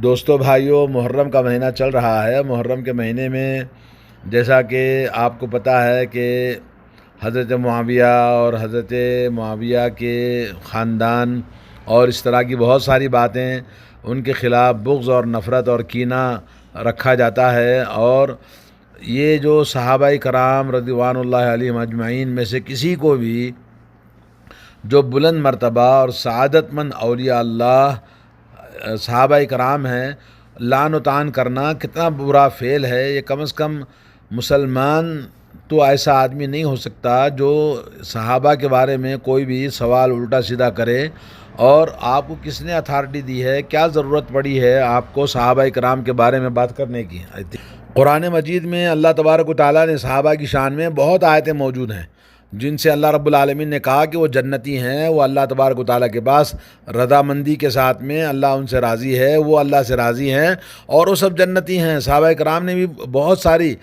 دوستو بھائیوں، محرم کا مہینہ چل رہا ہے۔ محرم کے مہینے میں جیسا کہ آپ کو پتہ ہے کہ حضرت معاویہ اور حضرت معاویہ کے خاندان اور اس طرح کی بہت ساری باتیں، ان کے خلاف بغض اور نفرت اور کینہ رکھا جاتا ہے، اور یہ جو صحابہ کرام رضوان اللہ علیہم اجمعین میں سے کسی کو بھی جو بلند مرتبہ اور سعادت مند اولیاء اللہ صحابہ کرام ہیں، لعن و طعن کرنا کتنا برا فعل ہے۔ یہ کم از کم مسلمان تو ایسا آدمی نہیں ہو سکتا جو صحابہ کے بارے میں کوئی بھی سوال الٹا سیدھا کرے۔ اور آپ کو کس نے اتھارٹی دی ہے، کیا ضرورت پڑی ہے آپ کو صحابہ کرام کے بارے میں بات کرنے کی؟ قرآن مجید میں اللہ تبارک و تعالیٰ نے صحابہ کی شان میں بہت آیتیں موجود ہیں جن سے اللہ رب العالمین نے کہا کہ وہ جنتی ہیں، وہ اللہ تبارک و تعالیٰ کے پاس رضامندی کے ساتھ میں اللہ ان سے راضی ہے، وہ اللہ سے راضی ہیں اور وہ سب جنتی ہیں۔ صحابہ کرام نے بھی بہت ساری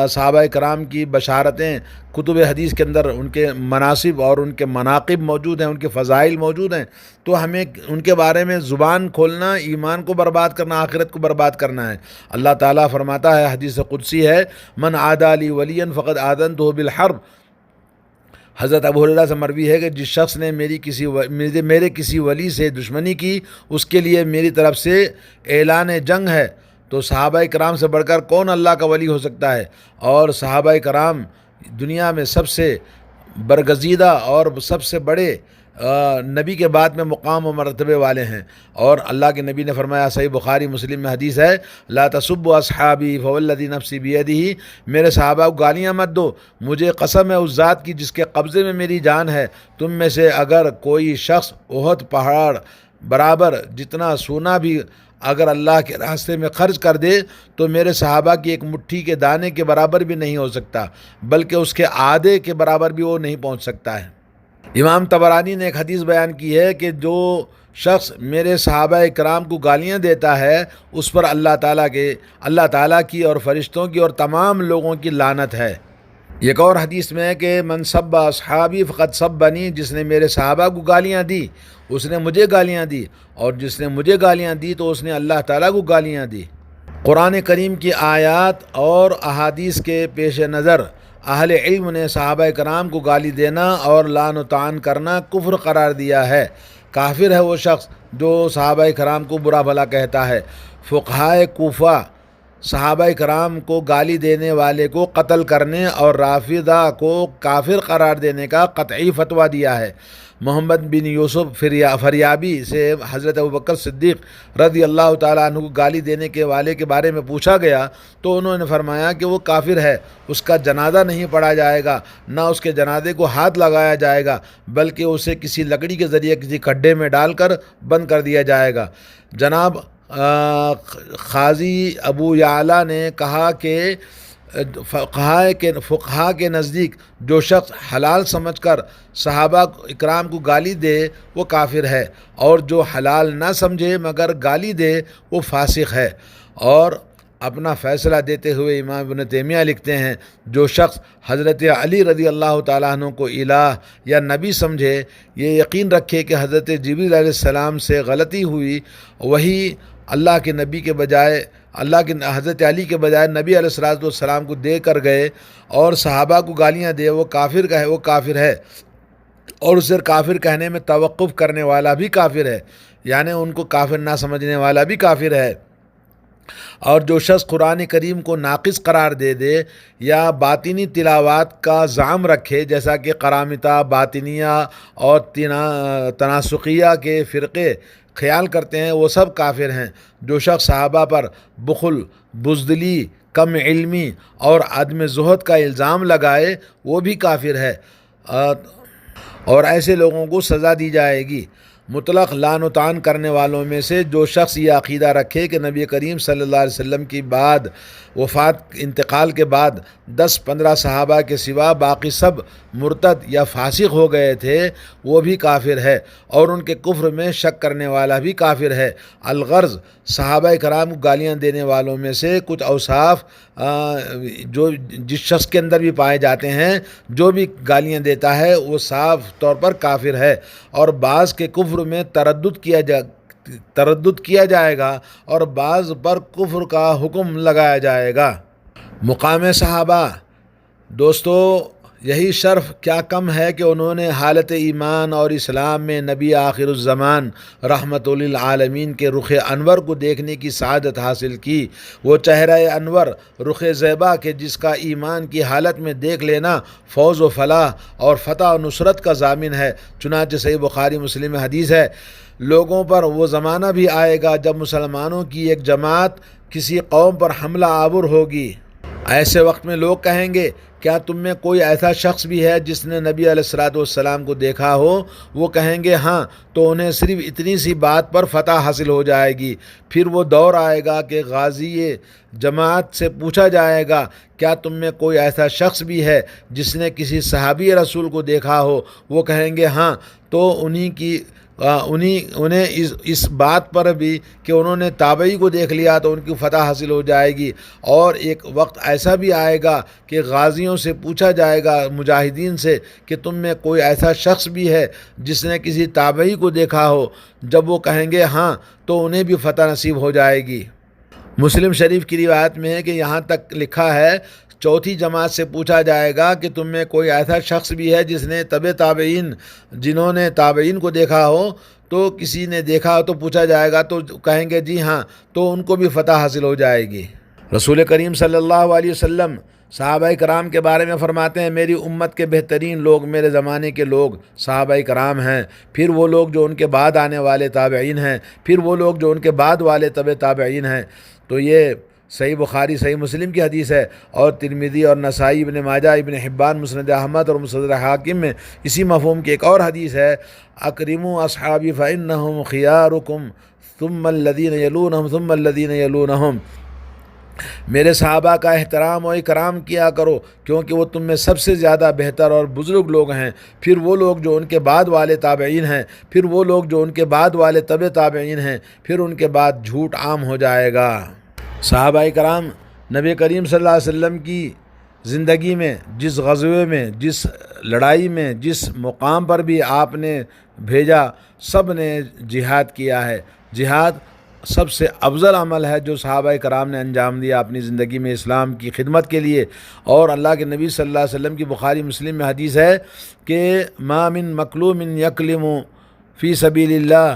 صحابہ کرام کی بشارتیں کتب حدیث کے اندر، ان کے مناصب اور ان کے مناقب موجود ہیں، ان کے فضائل موجود ہیں۔ تو ہمیں ان کے بارے میں زبان کھولنا ایمان کو برباد کرنا، آخرت کو برباد کرنا ہے۔ اللہ تعالیٰ فرماتا ہے، حدیث قدسی ہے، من عادی لی ولیا فقد آذنتہ بالحرب۔ حضرت ابو ہریرہ سے مروی ہے کہ جس شخص نے میرے کسی ولی سے دشمنی کی، اس کے لیے میری طرف سے اعلان جنگ ہے۔ تو صحابہ کرام سے بڑھ کر کون اللہ کا ولی ہو سکتا ہے؟ اور صحابہ کرام دنیا میں سب سے برگزیدہ اور سب سے بڑے نبی کے بعد میں مقام و مرتبے والے ہیں۔ اور اللہ کے نبی نے فرمایا، صحیح بخاری مسلم میں حدیث ہے، لا تسبوا اصحابی فوالذی نفسی بیدہ، میرے صحابہ کو گالیاں مت دو، مجھے قسم ہے اس ذات کی جس کے قبضے میں میری جان ہے، تم میں سے اگر کوئی شخص احد پہاڑ برابر جتنا سونا بھی اگر اللہ کے راستے میں خرچ کر دے تو میرے صحابہ کی ایک مٹھی کے دانے کے برابر بھی نہیں ہو سکتا، بلکہ اس کے آدھے کے برابر بھی وہ نہیں پہنچ سکتا ہے۔ امام طبرانی نے ایک حدیث بیان کی ہے کہ جو شخص میرے صحابہ کرام کو گالیاں دیتا ہے، اس پر اللہ تعالیٰ کی اور فرشتوں کی اور تمام لوگوں کی لعنت ہے۔ ایک اور حدیث میں ہے کہ من سب اصحابی فقد سبنی، جس نے میرے صحابہ کو گالیاں دی اس نے مجھے گالیاں دی، اور جس نے مجھے گالیاں دی تو اس نے اللہ تعالیٰ کو گالیاں دی۔ قرآن کریم کی آیات اور احادیث کے پیش نظر اہل علم نے صحابہ کرام کو گالی دینا اور لعن و طعن کرنا کفر قرار دیا ہے۔ کافر ہے وہ شخص جو صحابہ کرام کو برا بھلا کہتا ہے۔ فقہائے کوفہ صحابہ کرام کو گالی دینے والے کو قتل کرنے اور رافضہ کو کافر قرار دینے کا قطعی فتویٰ دیا ہے۔ محمد بن یوسف فریابی سے حضرت ابوبکر صدیق رضی اللہ تعالیٰ عنہ کو گالی دینے کے والے کے بارے میں پوچھا گیا تو انہوں نے فرمایا کہ وہ کافر ہے، اس کا جنازہ نہیں پڑھا جائے گا، نہ اس کے جنازے کو ہاتھ لگایا جائے گا، بلکہ اسے کسی لکڑی کے ذریعے کسی کھڈے میں ڈال کر بند کر دیا جائے گا۔ جناب قاضی ابو یعلا نے کہا کہ فقہا کے نزدیک جو شخص حلال سمجھ کر صحابہ اکرام کو گالی دے وہ کافر ہے، اور جو حلال نہ سمجھے مگر گالی دے وہ فاسق ہے۔ اور اپنا فیصلہ دیتے ہوئے امام ابن تیمیہ لکھتے ہیں، جو شخص حضرت علی رضی اللہ تعالیٰ عنہ کو الہ یا نبی سمجھے، یہ یقین رکھے کہ حضرت جبریل علیہ السلام سے غلطی ہوئی، وہی اللہ کے نبی کے بجائے حضرت علی کے بجائے نبی علیہ السلام کو دے کر گئے اور صحابہ کو گالیاں دے، وہ کافر ہے، اور اسے کافر کہنے میں توقف کرنے والا بھی کافر ہے، یعنی ان کو کافر نہ سمجھنے والا بھی کافر ہے۔ اور جو شخص قرآن کریم کو ناقص قرار دے یا باطنی تلاوات کا زعم رکھے، جیسا کہ قرامطہ، باطنیہ اور تناسخیہ کے فرقے خیال کرتے ہیں، وہ سب کافر ہیں۔ جو شخص صحابہ پر بخل، بزدلی، کم علمی اور عدم زہد کا الزام لگائے وہ بھی کافر ہے، اور ایسے لوگوں کو سزا دی جائے گی۔ مطلق لعن و طعن کرنے والوں میں سے جو شخص یہ عقیدہ رکھے کہ نبی کریم صلی اللہ علیہ وسلم کی بعد انتقال کے بعد 10-15 صحابہ کے سوا باقی سب مرتد یا فاسق ہو گئے تھے، وہ بھی کافر ہے، اور ان کے کفر میں شک کرنے والا بھی کافر ہے۔ الغرض صحابہ کرام کو گالیاں دینے والوں میں سے کچھ اوصاف جو جس شخص کے اندر بھی پائے جاتے ہیں، جو بھی گالیاں دیتا ہے وہ صاف طور پر کافر ہے، اور بعض کے کفر میں تردد کیا جائے گا اور بعض پر کفر کا حکم لگایا جائے گا۔ مقام صحابہ، دوستو یہی شرف کیا کم ہے کہ انہوں نے حالت ایمان اور اسلام میں نبی آخر الزمان رحمت للعالمین کے رخ انور کو دیکھنے کی سعادت حاصل کی۔ وہ چہرہ انور، رخ زیبا کہ جس کا ایمان کی حالت میں دیکھ لینا فوز و فلاح اور فتح و نصرت کا ضامن ہے۔ چنانچہ صحیح بخاری مسلم میں حدیث ہے، لوگوں پر وہ زمانہ بھی آئے گا جب مسلمانوں کی ایک جماعت کسی قوم پر حملہ آور ہوگی۔ ایسے وقت میں لوگ کہیں گے، کیا تم میں کوئی ایسا شخص بھی ہے جس نے نبی علیہ الصلوۃ والسلام کو دیکھا ہو؟ وہ کہیں گے ہاں، تو انہیں صرف اتنی سی بات پر فتح حاصل ہو جائے گی۔ پھر وہ دور آئے گا کہ غازی جماعت سے پوچھا جائے گا، کیا تم میں کوئی ایسا شخص بھی ہے جس نے کسی صحابی رسول کو دیکھا ہو؟ وہ کہیں گے ہاں، تو انہیں اس بات پر بھی کہ انہوں نے تابعی کو دیکھ لیا تو ان کی فتح حاصل ہو جائے گی۔ اور ایک وقت ایسا بھی آئے گا کہ غازیوں سے پوچھا جائے گا، مجاہدین سے، کہ تم میں کوئی ایسا شخص بھی ہے جس نے کسی تابعی کو دیکھا ہو؟ جب وہ کہیں گے ہاں، تو انہیں بھی فتح نصیب ہو جائے گی۔ مسلم شریف کی روایت میں ہے کہ یہاں تک لکھا ہے، چوتھی جماعت سے پوچھا جائے گا کہ تم میں کوئی ایسا شخص بھی ہے جس نے تابعین، جنہوں نے تابعین کو دیکھا ہو؟ تو کسی نے دیکھا ہو تو پوچھا جائے گا، تو کہیں گے جی ہاں، تو ان کو بھی فتح حاصل ہو جائے گی۔ رسول کریم صلی اللہ علیہ وسلم صحابہ کرام کے بارے میں فرماتے ہیں، میری امت کے بہترین لوگ میرے زمانے کے لوگ صحابہ کرام ہیں، پھر وہ لوگ جو ان کے بعد آنے والے تابعین ہیں، پھر وہ لوگ جو ان کے بعد والے تابعین ہیں۔ تو یہ صحیح بخاری صحیح مسلم کی حدیث ہے، اور ترمذی اور نسائی، ابن ماجہ، ابن حبان، مسند احمد اور مستدرک حاکم میں اسی مفہوم کی ایک اور حدیث ہے، اکرموا اصحابی فانہم خیارکم ثم الذین یلونہم ثم الذین یلونہم، میرے صحابہ کا احترام و اکرام کیا کرو، کیونکہ وہ تم میں سب سے زیادہ بہتر اور بزرگ لوگ ہیں، پھر وہ لوگ جو ان کے بعد والے تابعین ہیں، پھر وہ لوگ جو ان کے بعد والے تابعین ہیں، پھر ان کے بعد جھوٹ عام ہو جائے گا۔ صحابہ کرام نبی کریم صلی اللہ علیہ وسلم کی زندگی میں جس غزوے میں، جس لڑائی میں، جس مقام پر بھی آپ نے بھیجا، سب نے جہاد کیا ہے۔ جہاد سب سے افضل عمل ہے جو صحابہ کرام نے انجام دیا اپنی زندگی میں اسلام کی خدمت کے لیے۔ اور اللہ کے نبی صلی اللہ علیہ وسلم کی بخاری مسلم میں حدیث ہے کہ ما من مکلوم یکلم فی سبیل اللہ،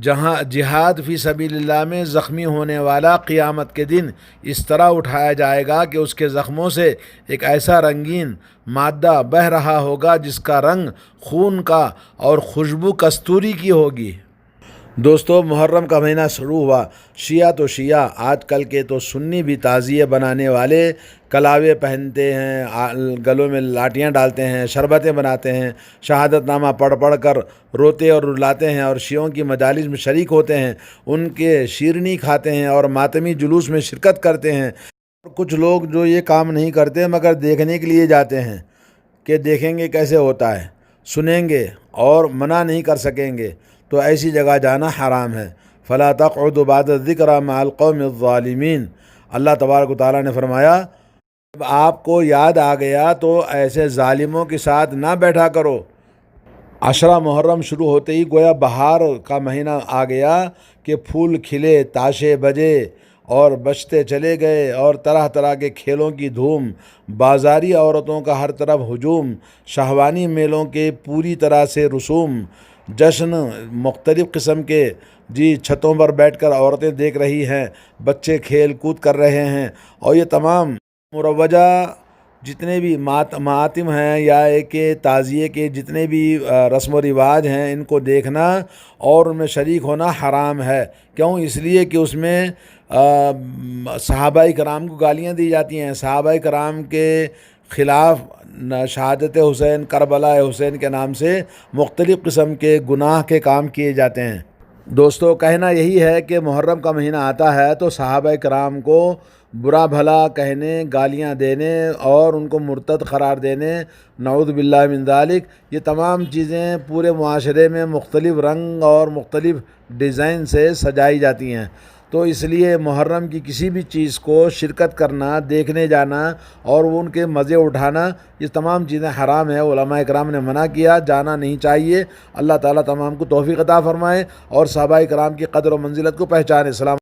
جہاں جہاد فی سبیل اللہ میں زخمی ہونے والا قیامت کے دن اس طرح اٹھایا جائے گا کہ اس کے زخموں سے ایک ایسا رنگین مادہ بہہ رہا ہوگا جس کا رنگ خون کا اور خوشبو کستوری کی ہوگی۔ دوستو، محرم کا مہینہ شروع ہوا، شیعہ تو شیعہ، آج کل کے تو سنی بھی تعزیے بنانے والے کلاوے پہنتے ہیں، گلوں میں لاٹیاں ڈالتے ہیں، شربتیں بناتے ہیں، شہادت نامہ پڑھ کر روتے اور رلاتے ہیں، اور شیعوں کی مجالس میں شریک ہوتے ہیں، ان کے شیرنی کھاتے ہیں اور ماتمی جلوس میں شرکت کرتے ہیں۔ اور کچھ لوگ جو یہ کام نہیں کرتے مگر دیکھنے کے لیے جاتے ہیں کہ دیکھیں گے کیسے ہوتا ہے، سنیں گے اور منع نہیں کر سکیں گے، تو ایسی جگہ جانا حرام ہے۔ فلا تقعدوا بعد الذکری مع القوم الظالمین، اللہ تبارک و تعالیٰ نے فرمایا، جب آپ کو یاد آ گیا تو ایسے ظالموں کے ساتھ نہ بیٹھا کرو۔ عشرہ محرم شروع ہوتے ہی گویا بہار کا مہینہ آ گیا کہ پھول کھلے، تاشے بجے اور بجتے چلے گئے، اور طرح طرح کے کھیلوں کی دھوم، بازاری عورتوں کا ہر طرف ہجوم، شہوانی میلوں کے پوری طرح سے رسوم، جشن مختلف قسم کے، چھتوں پر بیٹھ کر عورتیں دیکھ رہی ہیں، بچے کھیل کود کر رہے ہیں، اور یہ تمام مروجہ جتنے بھی ماتم ہیں یا کہ تعزیے کے جتنے بھی رسم و رواج ہیں، ان کو دیکھنا اور ان میں شریک ہونا حرام ہے۔ کیوں؟ اس لیے کہ اس میں صحابہ کرام کو گالیاں دی جاتی ہیں، صحابہ کرام کے خلاف شہادت حسین، کربلا حسین کے نام سے مختلف قسم کے گناہ کے کام کیے جاتے ہیں۔ دوستو، کہنا یہی ہے کہ محرم کا مہینہ آتا ہے تو صحابہ کرام کو برا بھلا کہنے، گالیاں دینے اور ان کو مرتد قرار دینے، نعوذ باللہ من ذالک، یہ تمام چیزیں پورے معاشرے میں مختلف رنگ اور مختلف ڈیزائن سے سجائی جاتی ہیں۔ تو اس لیے محرم کی کسی بھی چیز کو شرکت کرنا، دیکھنے جانا اور وہ ان کے مزے اٹھانا، یہ تمام چیزیں حرام ہیں، علماء کرام نے منع کیا، جانا نہیں چاہیے۔ اللہ تعالیٰ تمام کو توفیق عطا فرمائے اور صحابہ کرام کی قدر و منزلت کو پہچانے۔ السلام